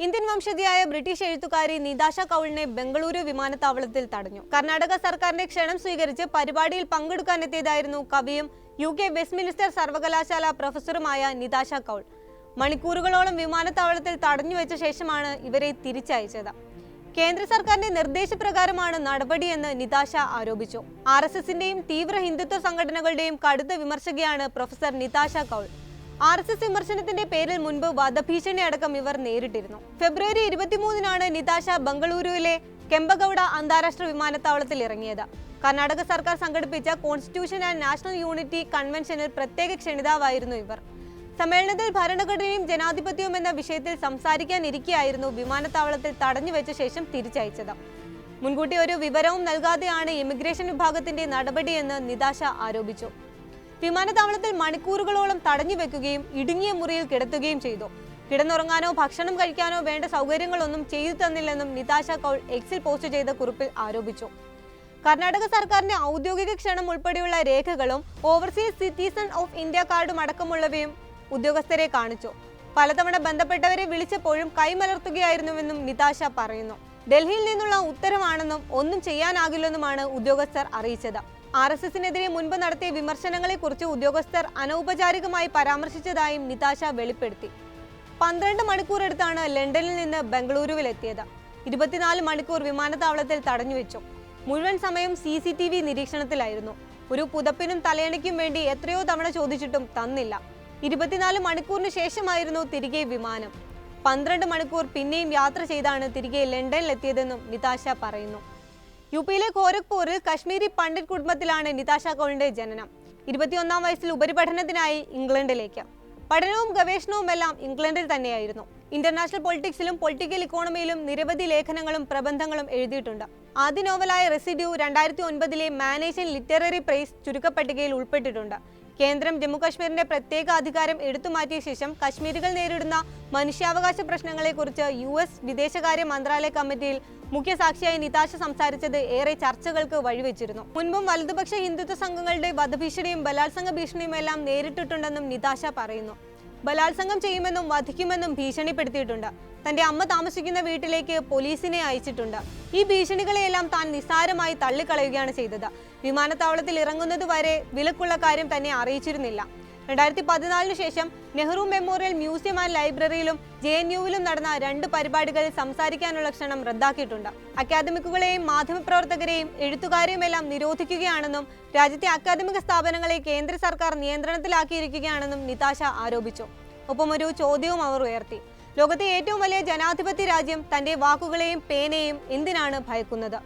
Indian വംശജയായ British എഴുത്തുകാരി നിതാഷ കൗളിനെ ബംഗളൂരു വിമാനത്താവളത്തിൽ തടഞ്ഞു. കർണാടക സർക്കാരിന്റെ ക്ഷണം സ്വീകരിച്ച് പരിപാടിയിൽ പങ്കെടുക്കാനെത്തിയതായിരുന്നു കവിയും UK വെസ്റ്റ്മിനിസ്റ്റർ സർവകലാശാല പ്രൊഫസറുമായ നിതാഷ കൗൾ. മണിക്കൂറുകളോളം വിമാനത്താവളത്തിൽ തടഞ്ഞുവെച്ച ശേഷമാണ് ഇവരെ തിരിച്ചയച്ചത്. കേന്ദ്ര സർക്കാരിന്റെ നിർദ്ദേശപ്രകാരമാണ് നടപടിയെന്ന് നിതാഷ ആരോപിച്ചു. RSSന്റെയും തീവ്ര ഹിന്ദുത്വ സംഘടനകളുടെയും കടുത്ത വിമർശകയാണ് പ്രൊഫസർ നിതാഷ കൗൾ. RSS വിമർശനത്തിന്റെ പേരിൽ മുൻപ് വധഭീഷണി അടക്കം ഇവർ നേരിട്ടിരുന്നു. ഫെബ്രുവരി 23-നാണ് നിതാഷ ബംഗളൂരുവിലെ കെമ്പഗൌഡ അന്താരാഷ്ട്ര വിമാനത്താവളത്തിൽ ഇറങ്ങിയത്. കർണാടക സർക്കാർ സംഘടിപ്പിച്ച കോൺസ്റ്റിറ്റ്യൂഷൻ ആൻഡ് നാഷണൽ യൂണിറ്റി കൺവെൻഷനിൽ പ്രത്യേക ക്ഷണിതാവായിരുന്നു ഇവർ. സമ്മേളനത്തിൽ ഭരണഘടനയും ജനാധിപത്യവും എന്ന വിഷയത്തിൽ സംസാരിക്കാനിരിക്കെയായിരുന്നു വിമാനത്താവളത്തിൽ തടഞ്ഞുവെച്ച ശേഷം തിരിച്ചയച്ചത്. മുൻകൂട്ടി ഒരു വിവരവും നൽകാതെയാണ് ഇമിഗ്രേഷൻ വിഭാഗത്തിന്റെ നടപടിയെന്ന് നിതാഷ ആരോപിച്ചു. വിമാനത്താവളത്തിൽ മണിക്കൂറുകളോളം തടഞ്ഞുവെക്കുകയും ഇടുങ്ങിയ മുറിയിൽ കിടത്തുകയും ചെയ്തു. കിടന്നുറങ്ങാനോ ഭക്ഷണം കഴിക്കാനോ വേണ്ട സൗകര്യങ്ങളൊന്നും ചെയ്തു തന്നില്ലെന്നും നിതാഷ കൗൾ എക്സിൽ പോസ്റ്റ് ചെയ്ത കുറിപ്പിൽ ആരോപിച്ചു. കർണാടക സർക്കാരിന്റെ ഔദ്യോഗിക ക്ഷണം ഉൾപ്പെടെയുള്ള രേഖകളും ഓവർസീസ് സിറ്റിസൺ ഓഫ് ഇന്ത്യ കാർഡും അടക്കമുള്ളവയും ഉദ്യോഗസ്ഥരെ കാണിച്ചു. പലതവണ ബന്ധപ്പെട്ടവരെ വിളിച്ചപ്പോഴും കൈമലർത്തുകയായിരുന്നുവെന്നും നിതാഷ പറയുന്നു. ഡൽഹിയിൽ നിന്നുള്ള ഉത്തരവാണെന്നും ഒന്നും ചെയ്യാനാകില്ലെന്നുമാണ് ഉദ്യോഗസ്ഥർ അറിയിച്ചത്. RSSനെതിരെ മുൻപ് നടത്തിയ വിമർശനങ്ങളെക്കുറിച്ച് ഉദ്യോഗസ്ഥർ അനൗപചാരികമായി പരാമർശിച്ചതായും നിതാഷ വെളിപ്പെടുത്തി. 12 മണിക്കൂർ എടുത്താണ് ലണ്ടനിൽ നിന്ന് ബംഗളൂരുവിലെത്തിയത്. 24 മണിക്കൂർ വിമാനത്താവളത്തിൽ തടഞ്ഞുവെച്ചു. മുഴുവൻ സമയം CCTV നിരീക്ഷണത്തിലായിരുന്നു. ഒരു പുതപ്പിനും തലയണയ്ക്കും വേണ്ടി എത്രയോ തവണ ചോദിച്ചിട്ടും തന്നില്ല. 24 മണിക്കൂറിന് ശേഷമായിരുന്നു തിരികെ വിമാനം. 12 മണിക്കൂർ പിന്നെയും യാത്ര ചെയ്താണ് തിരികെ ലണ്ടനിലെത്തിയതെന്നും നിതാഷ പറയുന്നു. UPയിലെ ഗോരഖ്പൂരിൽ കശ്മീരി പണ്ഡിറ്റ് കുടുംബത്തിലാണ് നിതാഷ കൗളിന്റെ ജനനം. 21-ാം വയസ്സിൽ ഉപരിപഠനത്തിനായി ഇംഗ്ലണ്ടിലേക്ക്. പഠനവും ഗവേഷണവുമെല്ലാം ഇംഗ്ലണ്ടിൽ തന്നെയായിരുന്നു. ഇന്റർനാഷണൽ പൊളിറ്റിക്സിലും പൊളിറ്റിക്കൽ ഇക്കോണമിയിലും നിരവധി ലേഖനങ്ങളും പ്രബന്ധങ്ങളും എഴുതിയിട്ടുണ്ട്. ആദ്യ നോവലായ റെസിഡ്യൂ 2009-ലെ മാനേജ് ലിറ്റററി പ്രൈസ് ചുരുക്കപ്പട്ടികയിൽ ഉൾപ്പെട്ടിട്ടുണ്ട്. കേന്ദ്രം ജമ്മുകശ്മീരിന്റെ പ്രത്യേക അധികാരം എടുത്തുമാറ്റിയ ശേഷം കശ്മീരികൾ നേരിടുന്ന മനുഷ്യാവകാശ പ്രശ്നങ്ങളെക്കുറിച്ച് US വിദേശകാര്യ മന്ത്രാലയ കമ്മിറ്റിയിൽ മുഖ്യ സാക്ഷിയായി നിതാഷ സംസാരിച്ചത് ഏറെ ചർച്ചകൾക്ക് വഴിവെച്ചിരുന്നു. മുൻപും വലതുപക്ഷ ഹിന്ദുത്വ സംഘങ്ങളുടെ വധഭീഷണിയും ബലാത്സംഗ ഭീഷണിയും എല്ലാം നേരിട്ടിട്ടുണ്ടെന്നും നിതാഷ പറയുന്നു. ബലാത്സംഗം ചെയ്യുമെന്നും വധിക്കുമെന്നും ഭീഷണിപ്പെടുത്തിയിട്ടുണ്ട്. തന്റെ അമ്മ താമസിക്കുന്ന വീട്ടിലേക്ക് പോലീസിനെ അയച്ചിട്ടുണ്ട്. ഈ ഭീഷണികളെയെല്ലാം താൻ നിസ്സാരമായി തള്ളിക്കളയുകയാണ് ചെയ്തത്. വിമാനത്താവളത്തിൽ ഇറങ്ങുന്നത് വരെ വിലക്കുള്ള കാര്യം തന്നെ അറിയിച്ചിരുന്നില്ല. 2014 ശേഷം നെഹ്റു മെമ്മോറിയൽ മ്യൂസിയം ആൻഡ് ലൈബ്രറിയിലും JNUവിലും നടന്ന 2 പരിപാടികളിൽ സംസാരിക്കാനുള്ള ക്ഷണം റദ്ദാക്കിയിട്ടുണ്ട്. അക്കാദമിക്കുകളെയും മാധ്യമപ്രവർത്തകരെയും എഴുത്തുകാരെയും എല്ലാം നിരോധിക്കുകയാണെന്നും രാജ്യത്തെ അക്കാദമിക സ്ഥാപനങ്ങളെ കേന്ദ്ര സർക്കാർ നിയന്ത്രണത്തിലാക്കിയിരിക്കുകയാണെന്നും നിതാഷ ആരോപിച്ചു. ഒപ്പം ഒരു ചോദ്യവും അവർ ഉയർത്തി. ലോകത്തെ ഏറ്റവും വലിയ ജനാധിപത്യ രാജ്യം തന്റെ വാക്കുകളെയും പേനയെയും എന്തിനാണ് ഭയക്കുന്നത്?